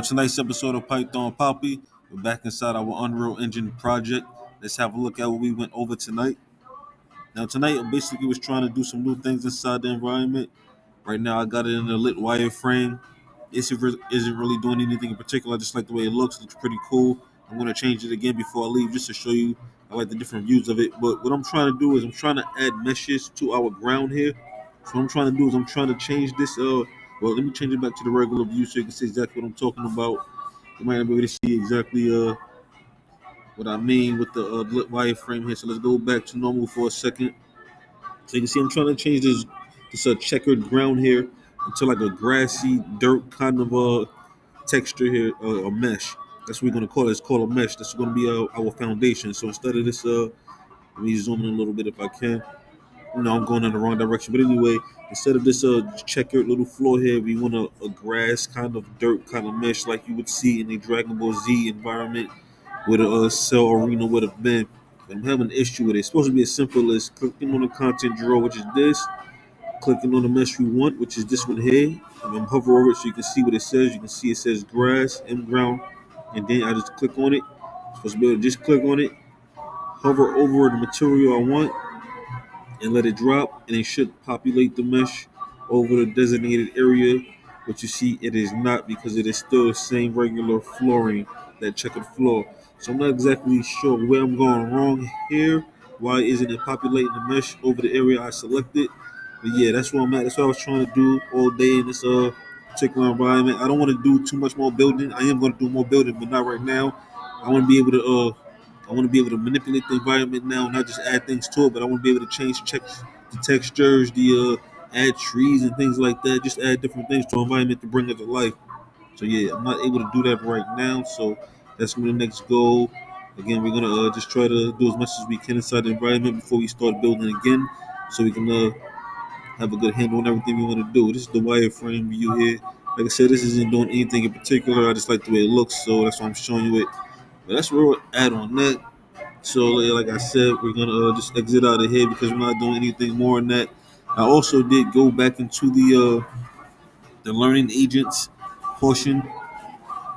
Tonight's episode of Python Papi, we're back inside our Unreal Engine project. Let's have a look at what we went over tonight. Now, tonight I basically was trying to do some new things inside the environment. Right now, I got it in a lit wireframe. Isn't really doing anything in particular. I just like the way it looks. It looks pretty cool. I'm going to change it again before I leave just to show you I like the different views of it. But what I'm trying to do is I'm trying to add meshes to our ground here. So what I'm trying to do is I'm trying to change this. Well, let me change it back to the regular view so you can see exactly what I'm talking about. You might not be able to see exactly what I mean with the lit wireframe here. So let's go back to normal for a second. So you can see I'm trying to change this checkered ground here into like a grassy dirt kind of texture here, a mesh. That's what we're gonna call it. It's called a mesh. That's gonna be our foundation. So instead of this, let me zoom in a little bit if I can. No, I'm going in the wrong direction. But anyway, instead of this checkered little floor here, we want a grass kind of dirt kind of mesh like you would see in a Dragon Ball Z environment where the cell arena would have been. But I'm having an issue with it. It's supposed to be as simple as clicking on the content drawer, which is this, clicking on the mesh we want, which is this one here. And then hover over it so you can see what it says. You can see it says grass and ground. And then I just click on it. I'm supposed to be able to just click on it, hover over the material I want, and let it drop, and it should populate the mesh over the designated area. But you see, it is not because it is still the same regular flooring, that checkered floor. So I'm not exactly sure where I'm going wrong here. Why isn't it populating the mesh over the area I selected? But yeah, that's where I'm at. That's what I was trying to do all day in this particular environment. I don't want to do too much more building. I am going to do more building, but not right now. I want to be able to manipulate the environment now, not just add things to it, but I want to be able to check the textures, the add trees and things like that. Just add different things to the environment to bring it to life. So yeah, I'm not able to do that right now. So that's gonna be the next goal. Again, we're gonna just try to do as much as we can inside the environment before we start building again, so we can have a good handle on everything we want to do. This is the wireframe view here. Like I said, this isn't doing anything in particular. I just like the way it looks, so that's why I'm showing you it. But that's where we're at on that. So, like I said, we're gonna just exit out of here because we're not doing anything more than that. I also did go back into the learning agents portion.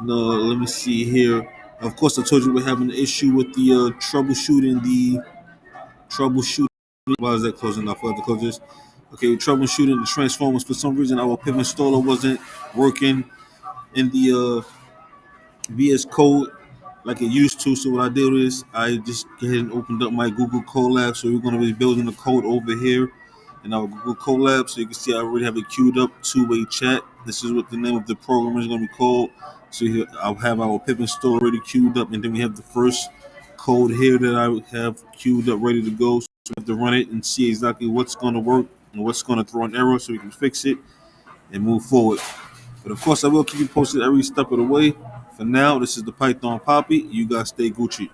No, let me see here. Of course, I told you we're having an issue with the troubleshooting. The troubleshooting. Why is that closing? I forgot to close this. Okay, we're troubleshooting the transformers. For some reason, our pivot installer wasn't working in the VS Code like it used to. So what I did is I just go ahead and opened up my Google Colab. So we're going to be building the code over here in our Google Colab. So you can see I already have it queued up, two-way chat. This is what the name of the program is going to be called. So here I'll have our pip install already queued up, and then we have the first code here that I have queued up ready to go. So we have to run it and see exactly what's going to work and what's going to throw an error so we can fix it and move forward. But of course, I will keep you posted every step of the way. For now, this is the Python Papi. You guys stay Gucci.